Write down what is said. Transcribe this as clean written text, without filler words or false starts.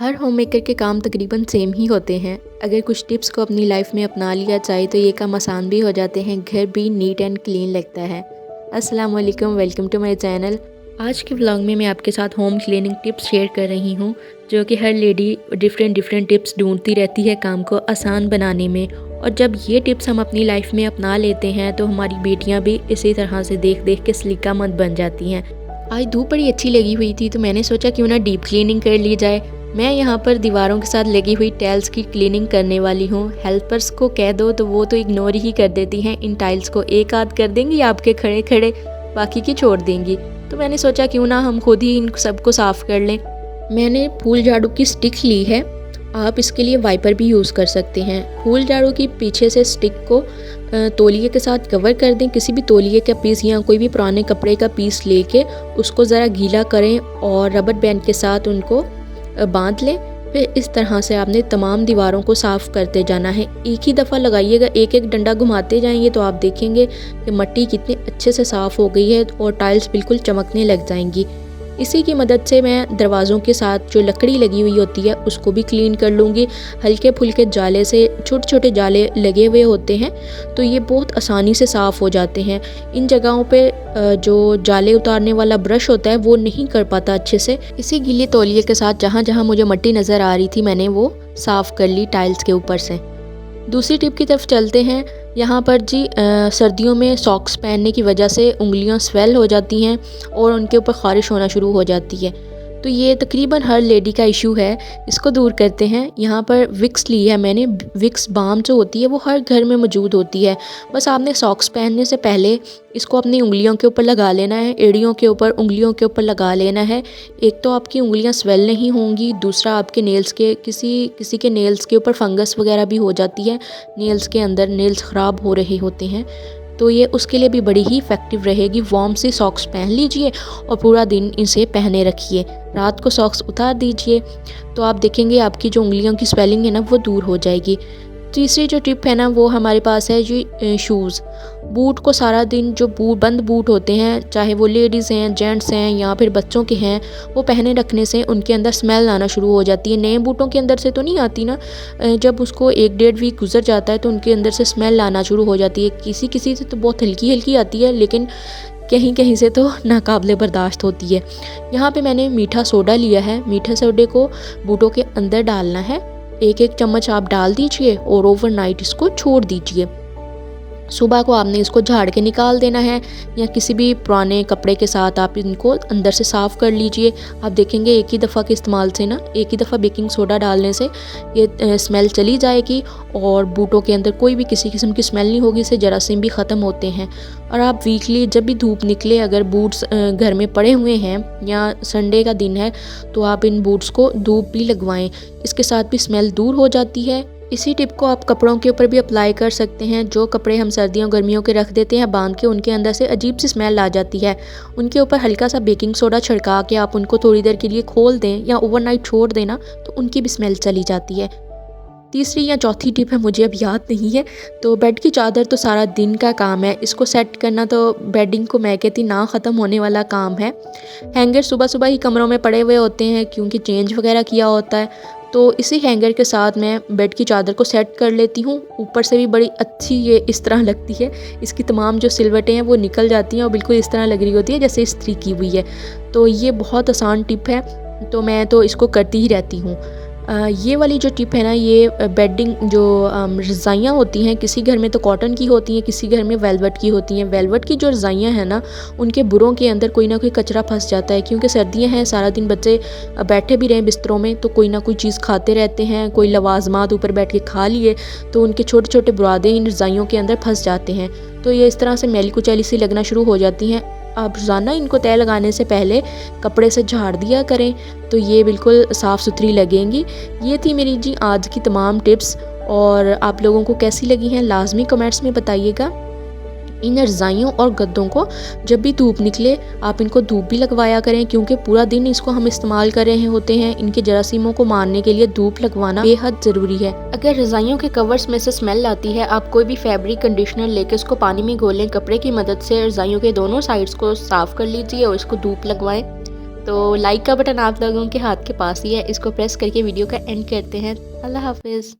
हर homemaker के काम तकरीबन सेम ही होते हैं। अगर कुछ टिप्स को अपनी लाइफ में अपना लिया जाए तो ये काम आसान भी हो जाते हैं, घर भी नीट एंड क्लीन लगता है। अस्सलाम वालेकुम, वेलकम टू माय चैनल। आज के व्लॉग में मैं आपके साथ होम क्लीनिंग टिप्स शेयर कर रही हूँ, जो कि हर लेडी डिफरेंट टिप्स ढूंढती रहती है काम को आसान बनाने में। और जब ये टिप्स हम अपनी लाइफ में अपना लेते हैं तो हमारी बेटियाँ भी इसी तरह से देख देख के सलीकामंद बन जाती हैं। आज धूप बड़ी अच्छी लगी हुई थी तो मैंने सोचा क्यों ना डीप क्लीनिंग कर ली जाए। मैं यहाँ पर दीवारों के साथ लगी हुई टाइल्स की क्लीनिंग करने वाली हूँ। हेल्पर्स को कह दो तो वो तो इग्नोर ही कर देती हैं। इन टाइल्स को एक आध कर देंगी आपके खड़े खड़े, बाकी की छोड़ देंगी। तो मैंने सोचा क्यों ना हम खुद ही इन सबको साफ़ कर लें। मैंने फूल झाड़ू की स्टिक ली है, आप इसके लिए वाइपर भी यूज़ कर सकते हैं। फूल झाड़ू की पीछे से स्टिक को तौलिए के साथ कवर कर दें। किसी भी तौलिए का पीस या कोई भी पुराने कपड़े का पीस लेके उसको ज़रा गीला करें और रबर बैंड के साथ उनको बांध लें। फिर इस तरह से आपने तमाम दीवारों को साफ़ करते जाना है। एक ही दफ़ा लगाइएगा, एक एक डंडा घुमाते जाएंगे तो आप देखेंगे कि मिट्टी कितनी अच्छे से साफ़ हो गई है और टाइल्स बिल्कुल चमकने लग जाएंगी। इसी की मदद से मैं दरवाज़ों के साथ जो लकड़ी लगी हुई होती है उसको भी क्लीन कर लूँगी। हल्के फुल्के जाले से, छोटे छोटे जाले लगे हुए होते हैं तो ये बहुत आसानी से साफ़ हो जाते हैं। इन जगहों पे जो जाले उतारने वाला ब्रश होता है वो नहीं कर पाता अच्छे से। इसी गीले तौलिए के साथ जहाँ जहाँ मुझे मिट्टी नज़र आ रही थी मैंने वो साफ़ कर ली टाइल्स के ऊपर से। दूसरी टिप की तरफ चलते हैं। यहाँ पर जी सर्दियों में सॉक्स पहनने की वजह से उंगलियाँ स्वेल हो जाती हैं और उनके ऊपर ख़ारिश होना शुरू हो जाती है। तो ये तकरीबन हर लेडी का इशू है, इसको दूर करते हैं। यहाँ पर विक्स ली है मैंने। विक्स बाम जो होती है वो हर घर में मौजूद होती है। बस आपने सॉक्स पहनने से पहले इसको अपनी उंगलियों के ऊपर लगा लेना है, एड़ियों के ऊपर, उंगलियों के ऊपर लगा लेना है। एक तो आपकी उंगलियां स्वेल नहीं होंगी, दूसरा आपके नेल्स के किसी के नेल्स के ऊपर फंगस वगैरह भी हो जाती है। नेल्स के अंदर नेल्स ख़राब हो रहे होते हैं तो ये उसके लिए भी बड़ी ही इफ़ेक्टिव रहेगी। वार्म से सॉक्स पहन लीजिए और पूरा दिन इसे पहने रखिए। रात को सॉक्स उतार दीजिए तो आप देखेंगे आपकी जो उंगलियों की स्वेलिंग है ना वो दूर हो जाएगी। तीसरी जो टिप है ना वो हमारे पास है जी शूज़। बूट को सारा दिन जो बंद बूट होते हैं, चाहे वो लेडीज़ हैं, जेंट्स हैं या फिर बच्चों के हैं, वो पहने रखने से उनके अंदर स्मेल आना शुरू हो जाती है। नए बूटों के अंदर से तो नहीं आती ना, जब उसको 1-1.5 वीक गुजर जाता है तो उनके अंदर से स्मेल आना शुरू हो जाती है। किसी किसी से तो बहुत हल्की हल्की आती है, लेकिन कहीं कहीं से तो नाकाबिले बर्दाश्त होती है। यहाँ पे मैंने मीठा सोडा लिया है। मीठा सोडे को बूटों के अंदर डालना है। एक एक चम्मच आप डाल दीजिए और ओवरनाइट इसको छोड़ दीजिए। सुबह को आपने इसको झाड़ के निकाल देना है या किसी भी पुराने कपड़े के साथ आप इनको अंदर से साफ़ कर लीजिए। आप देखेंगे एक ही दफ़ा के इस्तेमाल से ना, एक ही दफ़ा बेकिंग सोडा डालने से ये स्मेल चली जाएगी और बूटों के अंदर कोई भी किसी किस्म की स्मेल नहीं होगी। इससे जरासीम भी ख़त्म होते हैं। और आप वीकली जब भी धूप निकले, अगर बूट्स घर में पड़े हुए हैं या संडे का दिन है तो आप इन बूट्स को धूप भी लगवाएं। इसके साथ भी स्मेल दूर हो जाती है। इसी टिप को आप कपड़ों के ऊपर भी अप्लाई कर सकते हैं। जो कपड़े हम सर्दियों गर्मियों के रख देते हैं बांध के, उनके अंदर से अजीब सी स्मेल आ जाती है। उनके ऊपर हल्का सा बेकिंग सोडा छिड़का के आप उनको थोड़ी देर के लिए खोल दें या ओवरनाइट छोड़ देना तो उनकी भी स्मेल चली जाती है। तीसरी या चौथी टिप है, मुझे अब याद नहीं है। तो बेड की चादर तो सारा दिन का काम है, इसको सेट करना तो बेडिंग को मैं कहती ना ख़त्म होने वाला काम है। हैंगर सुबह सुबह ही कमरों में पड़े हुए होते हैं क्योंकि चेंज वगैरह किया होता है। तो इसी हैंगर के साथ मैं बेड की चादर को सेट कर लेती हूँ। ऊपर से भी बड़ी अच्छी ये इस तरह लगती है। इसकी तमाम जो सिलवटें हैं वो निकल जाती हैं और बिल्कुल इस तरह लग रही होती है जैसे इस्त्री की हुई है। तो ये बहुत आसान टिप है, तो मैं तो इसको करती ही रहती हूँ। ये वाली जो टिप है ना, ये बेडिंग जो रज़ाइयाँ होती हैं, किसी घर में तो कॉटन की होती हैं, किसी घर में वेलवेट की होती हैं। वेलवेट की जो रज़ाइयाँ हैं ना, उनके बुरों के अंदर कोई ना कोई कचरा फंस जाता है क्योंकि सर्दियाँ हैं, सारा दिन बच्चे बैठे भी रहें बिस्तरों में तो कोई ना कोई चीज़ खाते रहते हैं। कोई लवाजमात ऊपर बैठ के खा लिए तो उनके छोटे छोटे बुरादे इन रज़ाइयों के अंदर फंस जाते हैं। तो ये इस तरह से मैली कुचैली सी लगना शुरू हो जाती हैं। आप रोज़ाना इनको तय लगाने से पहले कपड़े से झाड़ दिया करें तो ये बिल्कुल साफ़ सुथरी लगेंगी। ये थी मेरी जी आज की तमाम टिप्स, और आप लोगों को कैसी लगी हैं लाजमी कमेंट्स में बताइएगा। इन रज़ाइयों और गद्दों को जब भी धूप निकले आप इनको धूप भी लगवाया करें क्योंकि पूरा दिन इसको हम इस्तेमाल कर रहे होते हैं। इनके जरासीमों को मारने के लिए धूप लगवाना बेहद ज़रूरी है। अगर रज़ाइयों के कवर्स में से स्मेल आती है, आप कोई भी फैब्रिक कंडीशनर लेकर उसको पानी में घोलें, कपड़े की मदद से रज़ाइयों के दोनों साइड्स को साफ़ कर लीजिए और इसको धूप लगवाएं। तो लाइक का बटन आप लोगों के हाथ के पास ही है, इसको प्रेस करके वीडियो का एंड करते हैं। अल्लाह हाफिज़।